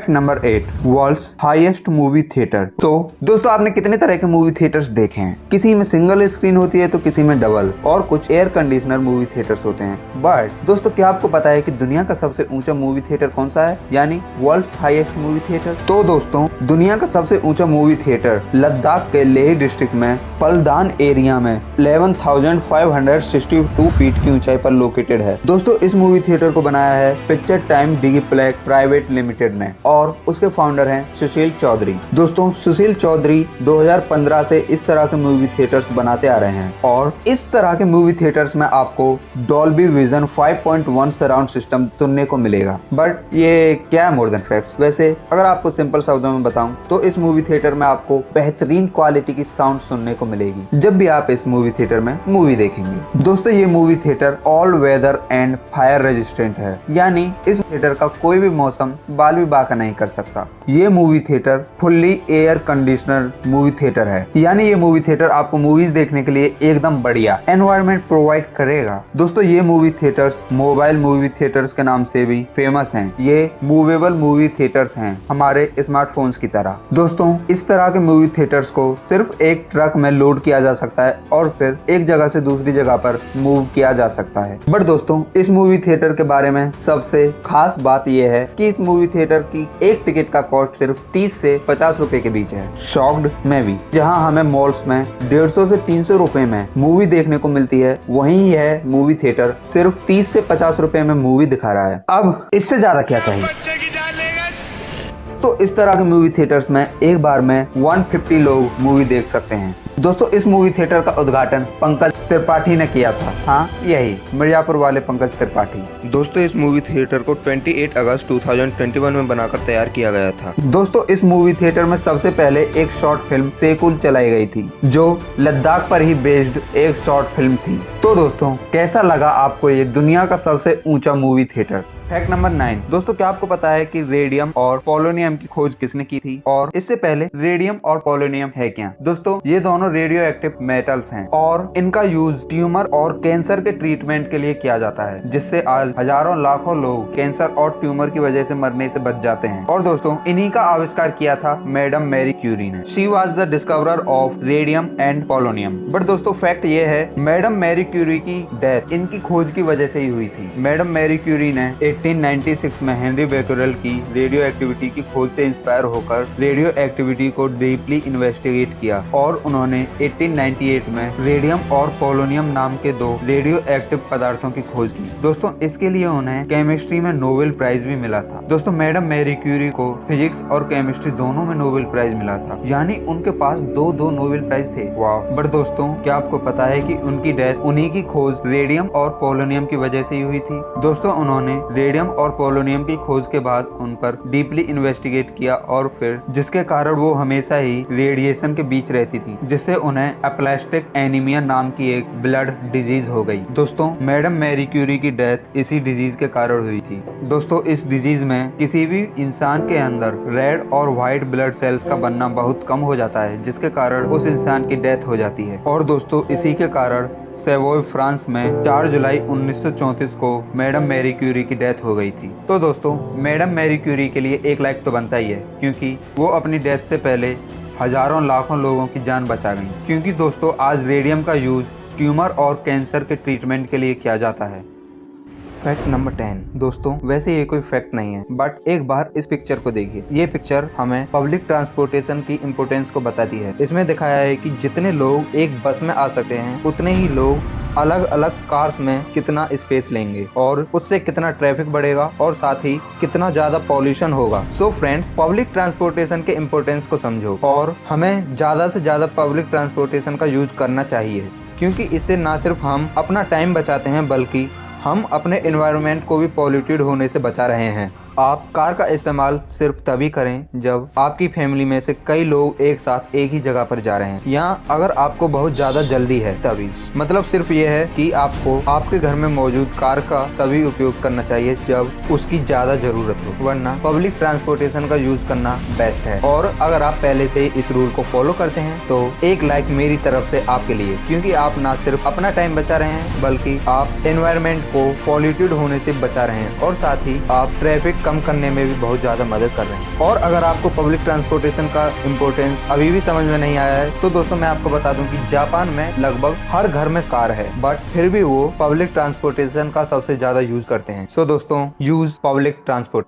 Number 8 world's highest movie theatre. तो दोस्तों आपने कितने तरह के मूवी थिएटर्स देखे हैं। किसी में सिंगल स्क्रीन होती है तो किसी में डबल और कुछ एयर कंडीशनर मूवी थिएटर्स होते हैं। बट दोस्तों क्या आपको पता है कि दुनिया का सबसे ऊंचा मूवी थिएटर कौन सा है, यानी वर्ल्ड्स हाईएस्ट मूवी थिएटर। तो दोस्तों दुनिया का सबसे ऊंचा मूवी थिएटर लद्दाख के लेह डिस्ट्रिक्ट में पलदान एरिया में 11,562 फीट की ऊंचाई पर लोकेटेड है। दोस्तों इस मूवी थिएटर को बनाया है पिक्चर टाइम डिगीप्लेक्स प्राइवेट लिमिटेड ने और उसके फाउंडर हैं सुशील चौधरी। दोस्तों सुशील चौधरी 2015 से इस तरह के मूवी थिएटर्स बनाते आ रहे हैं और इस तरह के मूवी थिएटर्स में आपको डॉल्बी विजन 5.1 सराउंड सिस्टम सुनने को मिलेगा। बट ये क्या है मोर देन फैक्ट्स। वैसे अगर आपको सिंपल शब्दों में बताऊं तो इस मूवी थिएटर में आपको बेहतरीन क्वालिटी की साउंड सुनने को मिलेगी जब भी आप इस मूवी थिएटर में मूवी देखेंगे। दोस्तों ये movie theatre all weather and fire resistant है, यानी इस थिएटर का कोई भी मौसम बाल भी बाका नहीं कर सकता। ये movie theatre fully air conditioner movie theatre है, यानी ये मूवी थिएटर आपको मूवीज देखने के लिए एकदम बढ़िया एनवायरनमेंट प्रोवाइड करेगा। दोस्तों ये movie theatres mobile movie theatres के नाम से भी फेमस हैं। ये मूवेबल मूवी थिएटर्स हैं हमारे स्मार्टफोन्स की तरह। दोस्तों इस तरह के मूवी थिएटर्स को सिर्फ एक ट्रक में लोड किया जा सकता है और फिर एक जगह से दूसरी जगह पर मूव किया जा सकता है। बट दोस्तों इस मूवी थिएटर के बारे में सबसे खास बात यह है कि इस मूवी थिएटर की एक टिकट का कॉस्ट सिर्फ 30 से 50 रुपए के बीच है। शॉक्ड में भी जहां हमें मॉल्स में 150 से 300 रुपए में मूवी देखने को मिलती है, वहीं यह मूवी थिएटर सिर्फ 30 से 50 रुपए में मूवी दिखा रहा है। अब इससे ज्यादा क्या चाहिए। तो इस तरह के मूवी थिएटर्स में एक बार में 150 लोग मूवी देख सकते हैं। दोस्तों इस मूवी थिएटर का उद्घाटन पंकज त्रिपाठी ने किया था। हाँ यही मिर्जापुर वाले पंकज त्रिपाठी। दोस्तों इस मूवी थिएटर को 28 अगस्त 2021 में बनाकर तैयार किया गया था। दोस्तों इस मूवी थिएटर में सबसे पहले एक शॉर्ट फिल्म सेकुल चलाई गई थी जो लद्दाख पर ही बेस्ड एक शॉर्ट फिल्म थी। तो दोस्तों कैसा लगा आपको ये दुनिया का सबसे ऊंचा मूवी थिएटर। फैक्ट नंबर 9 दोस्तों क्या आपको पता है कि रेडियम और पोलोनियम की खोज किसने की थी और इससे पहले रेडियम और पोलोनियम है क्या। दोस्तों ये दोनों रेडियो एक्टिव मेटल्स हैं और इनका यूज ट्यूमर और कैंसर के ट्रीटमेंट के लिए किया जाता है, जिससे आज हजारों लाखों लोग कैंसर और ट्यूमर की वजह से मरने से बच जाते हैं। और दोस्तों इन्हीं का आविष्कार किया था मैडम मैरी क्यूरी ने। She was the discoverer of radium and polonium. But दोस्तों फैक्ट ये है मैडम मैरी क्यूरी की डेथ इनकी खोज की वजह से ही हुई थी। मैडम मैरी क्यूरी ने 1896 में हेनरी बेक्यूरेल की रेडियो एक्टिविटी की खोज से इंस्पायर होकर रेडियो एक्टिविटी को डीपली इन्वेस्टिगेट किया और उन्होंने 1898 में रेडियम और पोलोनियम नाम के दो रेडियो एक्टिव पदार्थों की खोज की। दोस्तों इसके लिए उन्हें केमिस्ट्री में नोबेल प्राइज भी मिला था। दोस्तों मैडम मैरी क्यूरी को फिजिक्स और केमिस्ट्री दोनों में नोबेल प्राइज मिला था, यानी उनके पास दो नोबेल प्राइज थे। वाह। बट दोस्तों क्या आपको पता है कि उनकी डेथ उन्हीं की खोज रेडियम और पोलोनियम की वजह से ही हुई थी। दोस्तों उन्होंने रेडियम और पोलोनियम की खोज के बाद उन पर डीपली इन्वेस्टिगेट किया और फिर जिसके कारण वो हमेशा ही रेडिएशन के बीच रहती थी, जिससे उन्हें एप्लास्टिक एनीमिया नाम की एक ब्लड डिजीज हो गई। दोस्तों मैडम मैरी क्यूरी की डेथ इसी डिजीज के कारण हुई थी। दोस्तों इस डिजीज में किसी भी इंसान के अंदर रेड और व्हाइट ब्लड सेल्स का बनना बहुत कम हो जाता है, जिसके कारण उस इंसान की डेथ हो जाती है। और दोस्तों इसी के कारण सेवोय फ्रांस में 4 जुलाई 1934 को मैडम मैरी क्यूरी की डेथ हो गई थी। तो दोस्तों मैडम मैरी क्यूरी के लिए एक लाइक तो बनता ही है, क्योंकि वो अपनी डेथ से पहले हजारों लाखों लोगों की जान बचा गई। क्योंकि दोस्तों आज रेडियम का यूज ट्यूमर और कैंसर के ट्रीटमेंट के लिए किया जाता है। फैक्ट नंबर 10 दोस्तों वैसे ये कोई फैक्ट नहीं है, बट एक बार इस पिक्चर को देखिए। ये पिक्चर हमें पब्लिक ट्रांसपोर्टेशन की इम्पोर्टेंस को बताती है। इसमें दिखाया है कि जितने लोग एक बस में आ सकते हैं उतने ही लोग अलग अलग कार्स में कितना स्पेस लेंगे और उससे कितना ट्रैफिक बढ़ेगा और साथ ही कितना ज्यादा पॉल्यूशन होगा। सो फ्रेंड्स पब्लिक ट्रांसपोर्टेशन के इम्पोर्टेंस को समझो और हमें ज्यादा से ज्यादा पब्लिक ट्रांसपोर्टेशन का यूज करना चाहिए, क्योंकि इससे न सिर्फ हम अपना टाइम बचाते हैं बल्कि हम अपने एनवायरनमेंट को भी पॉल्यूटेड होने से बचा रहे हैं। आप कार का इस्तेमाल सिर्फ तभी करें जब आपकी फैमिली में से कई लोग एक साथ एक ही जगह पर जा रहे हैं, या अगर आपको बहुत ज्यादा जल्दी है तभी। मतलब सिर्फ ये है कि आपको आपके घर में मौजूद कार का तभी उपयोग करना चाहिए जब उसकी ज्यादा जरूरत हो, वरना पब्लिक ट्रांसपोर्टेशन का यूज करना बेस्ट है। और अगर आप पहले से इस रूल को फॉलो करते हैं तो एक लाइक मेरी तरफ से आपके लिए, क्योंकि आप ना सिर्फ अपना टाइम बचा रहे हैं बल्कि आप एनवायरनमेंट को पॉल्यूटेड होने से बचा रहे हैं और साथ ही आप ट्रैफिक कम करने में भी बहुत ज्यादा मदद कर रहे हैं। और अगर आपको पब्लिक ट्रांसपोर्टेशन का इम्पोर्टेंस अभी भी समझ में नहीं आया है तो दोस्तों मैं आपको बता दूं कि जापान में लगभग हर घर में कार है, बट फिर भी वो पब्लिक ट्रांसपोर्टेशन का सबसे ज्यादा यूज करते हैं। सो दोस्तों, use public transport.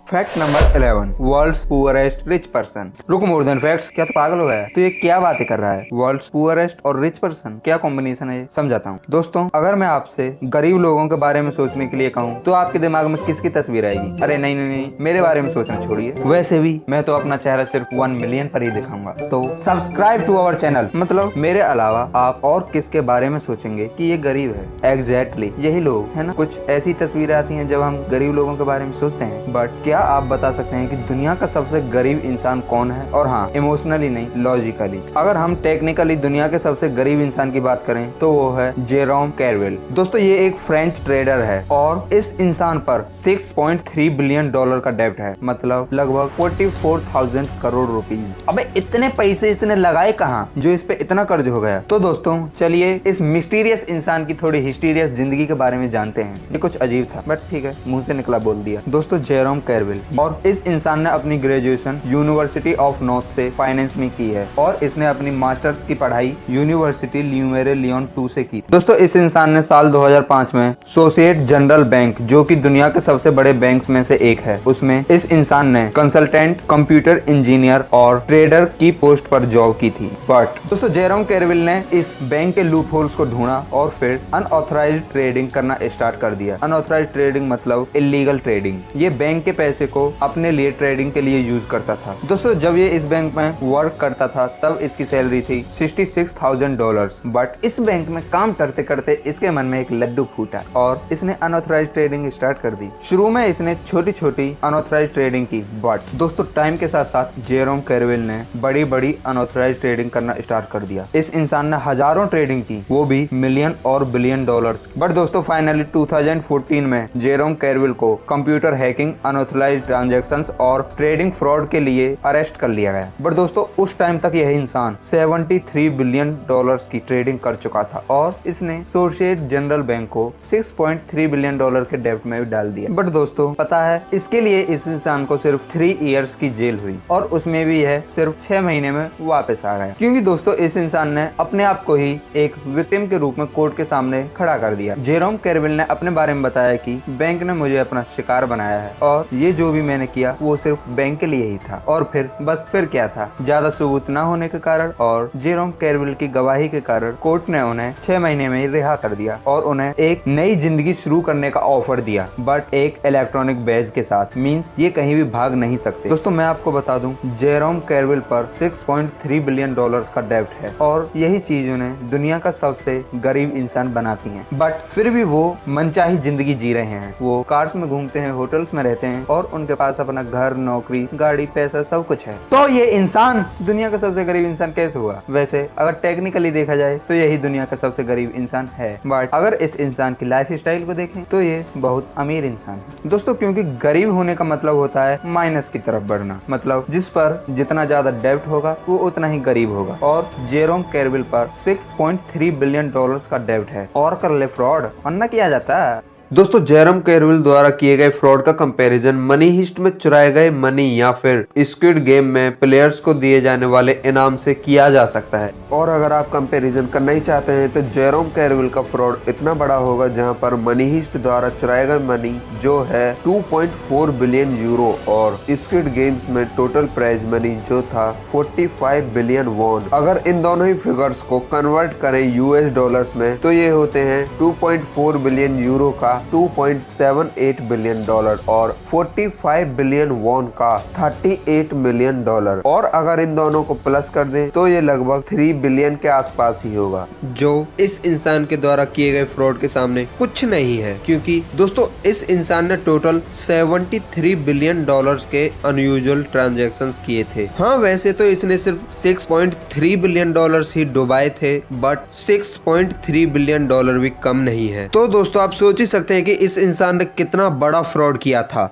Fact number 11, world's poorest rich person. रुको, मोर देन फैक्ट्स, क्या तो पागल हो गया है? तो ये क्या बातें कर रहा है? वर्ल्ड्स पुअरेस्ट और रिच पर्सन, क्या कॉम्बिनेशन है ये? समझाता हूँ दोस्तों। अगर मैं आपसे गरीब लोगों के बारे में सोचने के लिए कहूँ तो आपके दिमाग में किसकी तस्वीर आएगी? अरे नहीं नहीं नहीं, मेरे बारे में सोचना छोड़िए। वैसे भी मैं तो अपना चेहरा सिर्फ 1 मिलियन पर ही दिखाऊंगा। तो सब्सक्राइब टू अवर चैनल। मतलब मेरे अलावा आप और किसके बारे में सोचेंगे कि ये गरीब है? एग्जैक्टली यही लोग है ना। कुछ ऐसी तस्वीरें आती हैं जब हम गरीब लोगों के बारे में सोचते हैं, बट क्या आप बता सकते हैं कि दुनिया का सबसे गरीब इंसान कौन है? और हाँ, इमोशनली नहीं, लॉजिकली। अगर हम टेक्निकली दुनिया के सबसे गरीब इंसान की बात करें तो वो है जेरोम कैरवेल। दोस्तों ये एक फ्रेंच ट्रेडर है और इस इंसान पर 6.3 बिलियन डॉलर का डेब्ट है, मतलब लगभग 44,000 करोड़ रुपीज। अबे इतने पैसे इसने लगाए कहाँ जो इस पे इतना कर्ज हो गया? तो दोस्तों चलिए इस मिस्टीरियस इंसान की थोड़ी हिस्टीरियस जिंदगी के बारे में जानते हैं। ये कुछ अजीब था, बट ठीक है, मुंह से निकला बोल दिया। दोस्तों जेरोम कैरवेल, और इस इंसान ने अपनी ग्रेजुएशन यूनिवर्सिटी ऑफ नॉर्थ से फाइनेंस में की है और इसने अपनी मास्टर्स की पढ़ाई यूनिवर्सिटी ल्यूमेरे लियोन 2 से की। दोस्तों इस इंसान ने साल 2005 में सोसिएट जनरल बैंक, जो कि दुनिया के सबसे बड़े बैंक्स में से एक है, उसमें इस इंसान ने कंसल्टेंट, कंप्यूटर इंजीनियर और ट्रेडर की पोस्ट पर जॉब की थी। बट दोस्तों जेरोम कैरवेल ने इस बैंक के लूप होल्स को ढूंढा और फिर अनऑथराइज्ड ट्रेडिंग करना स्टार्ट कर दिया। अनऑथराइज्ड ट्रेडिंग मतलब इलीगल ट्रेडिंग। ये बैंक के पैसे को अपने लिए ट्रेडिंग के लिए यूज करता था। दोस्तों जब ये इस बैंक में वर्क करता था तब इसकी सैलरी थी $66,000। बट इस बैंक में काम करते करते इसके मन में एक लड्डू फूटा और इसने अनऑथराइज्ड ट्रेडिंग स्टार्ट कर दी। शुरू में इसने छोटी छोटी अनऑथराइज्ड ट्रेडिंग की, बट दोस्तों टाइम के साथ साथ जेरोम कैरवेल ने बड़ी बड़ी अनऑथराइज्ड ट्रेडिंग करना स्टार्ट कर दिया। इस इंसान ने हजारों ट्रेडिंग की, वो भी मिलियन और बिलियन डॉलर्स। बट दोस्तों फाइनली 2014 में जेरोम कैरवेल को कंप्यूटर हैकिंग, अनऑथराइज्ड ट्रांजैक्शंस और ट्रेडिंग फ्रॉड के लिए अरेस्ट कर लिया गया। बट दोस्तों उस टाइम तक यह इंसान 73 बिलियन डॉलर्स की ट्रेडिंग कर चुका था और इसने सोसिएट जनरल बैंक को 6.3 बिलियन डॉलर के डेब्ट में भी डाल दिया। बट दोस्तों पता है इसके लिए इस इंसान को सिर्फ 3 इयर्स की जेल हुई और उसमें भी यह सिर्फ 6 महीने में वापस आ गया, क्योंकि दोस्तों इस इंसान ने अपने आप को ही एक विक्टिम के रूप में कोर्ट के सामने खड़ा कर दिया। जेरोम कैरवेल ने अपने बारे में बताया कि बैंक ने मुझे अपना शिकार बनाया है और ये जो भी मैंने किया वो सिर्फ बैंक के लिए ही था। और फिर क्या था, ज्यादा सबूत न होने के कारण और जेरोम कैरवेल की गवाही के कारण कोर्ट ने उन्हें 6 महीने में ही रिहा कर दिया और उन्हें एक नई जिंदगी शुरू करने का ऑफर दिया, बट एक इलेक्ट्रॉनिक बेज के साथ। मींस ये कहीं भी भाग नहीं सकते। दोस्तों मैं आपको बता दूं जेरोम कैरवेल पर 6.3 बिलियन डॉलर्स का डेब्ट है और यही चीज उन्हें दुनिया का सबसे गरीब इंसान बनाती है। बट फिर भी वो मनचाही जिंदगी जी रहे हैं। वो कार्स में घूमते हैं, होटल्स में रहते हैं और उनके पास अपना घर, नौकरी, गाड़ी, पैसा सब कुछ है। तो ये इंसान दुनिया का सबसे गरीब इंसान कैसे हुआ? वैसे अगर टेक्निकली देखा जाए तो यही दुनिया का सबसे गरीब इंसान है, बट अगर इस इंसान की लाइफ स्टाइल को देखें तो ये बहुत अमीर इंसान है दोस्तों, क्योंकि गरीब होने का मतलब होता है माइनस की तरफ बढ़ना। मतलब जिस पर जितना ज्यादा डेब्ट होगा वो उतना ही गरीब होगा और जेरोम कैरवेल पर 6.3 बिलियन डॉलर्स का डेब्ट है और कर ले फ्रॉड और न किया जाता है। दोस्तों जेरोम कैरवेल द्वारा किए गए फ्रॉड का कंपैरिजन मनी हिस्ट में चुराए गए मनी या फिर स्क्विड गेम में प्लेयर्स को दिए जाने वाले इनाम से किया जा सकता है। और अगर आप कंपैरिजन करना ही चाहते हैं तो जेरोम कैरवेल का फ्रॉड इतना बड़ा होगा जहां पर मनी हिस्ट द्वारा चुराए गए मनी जो है 2.4 बिलियन यूरो और स्क्विड गेम्स में टोटल प्राइज मनी जो था 45 बिलियन वॉन। अगर इन दोनों ही फिगर्स को कन्वर्ट करें यूएस डॉलर्स में तो ये होते हैं 2.4 बिलियन यूरो का 2.78 बिलियन डॉलर और 45 बिलियन वॉन का 38 मिलियन डॉलर। और अगर इन दोनों को प्लस कर दें तो ये लगभग 3 बिलियन के आसपास ही होगा, जो इस इंसान के द्वारा किए गए फ्रॉड के सामने कुछ नहीं है। क्योंकि दोस्तों इस इंसान ने टोटल 73 बिलियन डॉलर्स के अनयूजुअल ट्रांजैक्शंस किए थे। हाँ वैसे तो इसने सिर्फ 6.3 बिलियन डॉलर्स ही डुबाए थे, बट 6.3 बिलियन डॉलर भी कम नहीं है। तो दोस्तों आप सोच ही सकते हैं कि इस इंसान ने कितना बड़ा फ्रॉड किया था।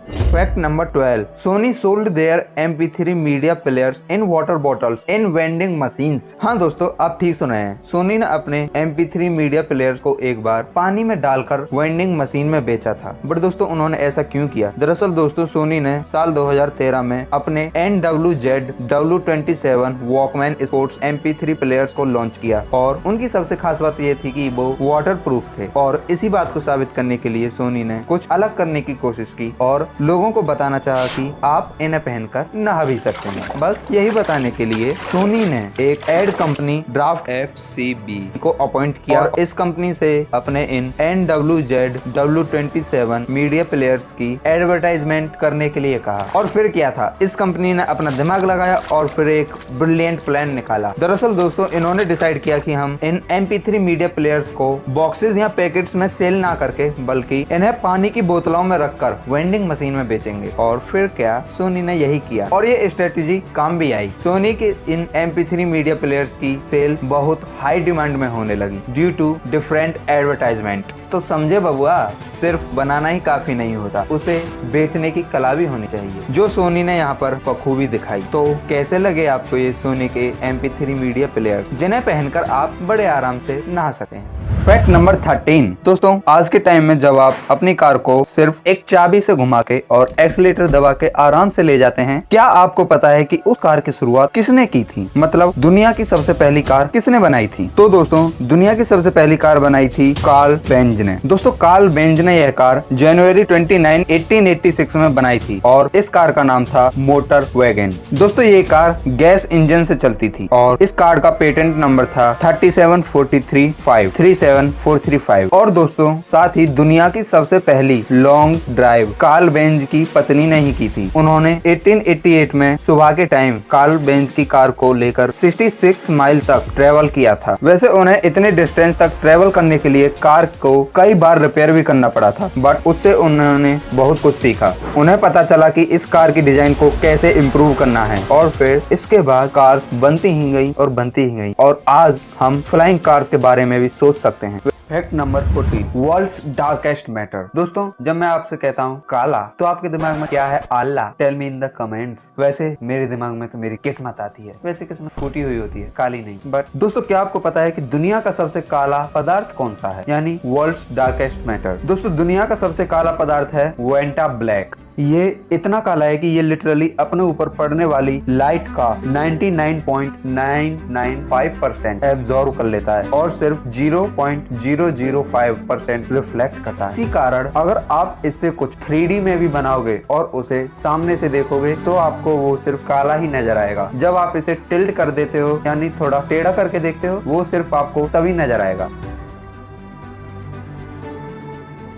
Fact number 12, Sony sold their MP3 media players in water bottles in vending machines. हाँ दोस्तों, आप ठीक सुने हैं, सोनी ने अपने MP3 मीडिया प्लेयर्स को एक बार पानी में डालकर वेंडिंग मशीन में बेचा था। बट दोस्तों उन्होंने ऐसा क्यों किया? दरअसल दोस्तों सोनी ने साल 2013 में अपने NWZ W27 Walkman sports MP3 players को लॉन्च किया और उनकी सबसे खास बात ये थी कि वो वाटर प्रूफ थे। और इसी बात को साबित करने के लिए सोनी ने कुछ अलग करने की कोशिश की और लोगों को बताना चाहा कि आप इन्हें पहनकर नहा भी सकते हैं। बस यही बताने के लिए सोनी ने एक एड कंपनी ड्राफ्ट FCB को अपॉइंट किया और इस कंपनी से अपने इन NWZ W27 मीडिया प्लेयर्स की एडवर्टाइजमेंट करने के लिए कहा। और फिर क्या था, इस कंपनी ने अपना दिमाग लगाया और फिर एक ब्रिलियंट प्लान निकाला। दरअसल दोस्तों इन्होंने डिसाइड किया कि हम इन MP3 मीडिया प्लेयर्स को बॉक्सेस या पैकेट्स में सेल ना करके बल्कि इन्हें पानी की बोतलों में रखकर वेंडिंग मशीन में बेचेंगे। और फिर क्या, सोनी ने यही किया और ये स्ट्रेटेजी काम भी आई। सोनी के इन MP3 मीडिया प्लेयर्स की सेल बहुत हाई डिमांड में होने लगी ड्यू टू डिफरेंट एडवर्टाइजमेंट। तो समझे बबुआ, सिर्फ बनाना ही काफी नहीं होता, उसे बेचने की कला भी होनी चाहिए, जो सोनी ने यहाँ पर बखूबी दिखाई। तो कैसे लगे आपको ये सोनी के MP3 मीडिया प्लेयर, जिन्हें पहनकर आप बड़े आराम से नहा सकें? फैक्ट नंबर 13, दोस्तों आज के टाइम में जब आप अपनी कार को सिर्फ एक चाबी से घुमा के और एक्सीलेटर दबा के आराम से ले जाते हैं, क्या आपको पता है कि उस कार की शुरुआत किसने की थी? मतलब दुनिया की सबसे पहली कार किसने बनाई थी? तो दोस्तों दुनिया की सबसे पहली कार बनाई थी कार्ल बेंज ने। दोस्तों कार्ल बेंज ने यह कार जनवरी 29, 1886 में बनाई थी और इस कार का नाम था मोटर वैगन। दोस्तों ये कार गैस इंजन से चलती थी और इस कार का पेटेंट नंबर था 37435 और दोस्तों साथ ही दुनिया की सबसे पहली लॉन्ग ड्राइव कार्ल बेंज की पत्नी ने ही की थी। उन्होंने 1888 में सुबह के टाइम कार्ल बेंज की कार को लेकर 66 माइल तक ट्रेवल किया था। वैसे उन्हें इतने डिस्टेंस तक ट्रेवल करने के लिए कार को कई बार रिपेयर भी करना पड़ा था, बट उससे उन्होंने बहुत कुछ सीखा। उन्हें पता चला कि इस कार की डिजाइन को कैसे इम्प्रूव करना है और फिर इसके बाद कार्स बनती ही गई और बनती ही गई और आज हम फ्लाइंग कार्स के बारे में भी सोच सकते हैं। Fact number 14, world's darkest matter. दोस्तों जब मैं आपसे कहता हूँ काला, तो आपके दिमाग में क्या है? आल्ला, tell me in the comments. वैसे मेरे दिमाग में तो मेरी किस्मत आती है। वैसे किस्मत फूटी हुई होती है, काली नहीं। बट दोस्तों क्या आपको पता है कि दुनिया का सबसे काला पदार्थ कौन सा है? यानी वर्ल्ड्स डार्केस्ट मैटर। दोस्तों दुनिया का सबसे काला पदार्थ है वेंटा ब्लैक। ये इतना काला है कि ये लिटरली अपने ऊपर पड़ने वाली लाइट का 99.995% एब्जॉर्ब कर लेता है और सिर्फ 0.005% रिफ्लेक्ट करता है। इसी कारण अगर आप इससे कुछ 3D में भी बनाओगे और उसे सामने से देखोगे तो आपको वो सिर्फ काला ही नजर आएगा। जब आप इसे टिल्ट कर देते हो यानी थोड़ा टेढ़ा करके देखते हो, वो सिर्फ आपको तभी नजर आएगा।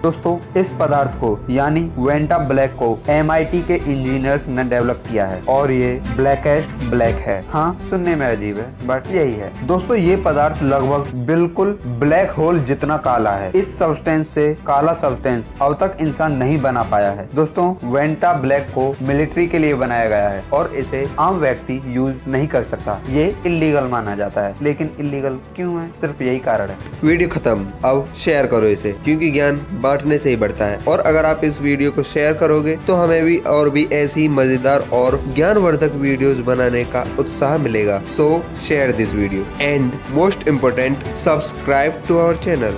दोस्तों इस पदार्थ को यानी वेंटा ब्लैक को MIT के इंजीनियर्स ने डेवलप किया है और ये ब्लैकेस्ट ब्लैक है। हाँ सुनने में अजीब है बट यही है। दोस्तों ये पदार्थ लगभग बिल्कुल ब्लैक होल जितना काला है। इस सब्सटेंस से काला सब्सटेंस अब तक इंसान नहीं बना पाया है। दोस्तों वेंटा ब्लैक को मिलिट्री के लिए बनाया गया है और इसे आम व्यक्ति यूज नहीं कर सकता। ये इलीगल माना जाता है, लेकिन इलीगल क्यों है? सिर्फ यही कारण है। वीडियो खत्म, अब शेयर करो इसे, क्योंकि ज्ञान बांटने से ही बढ़ता है। और अगर आप इस वीडियो को शेयर करोगे तो हमें भी और भी ऐसी मजेदार और ज्ञानवर्धक वीडियोस बनाने का उत्साह मिलेगा। So share this video and most important, subscribe to our channel.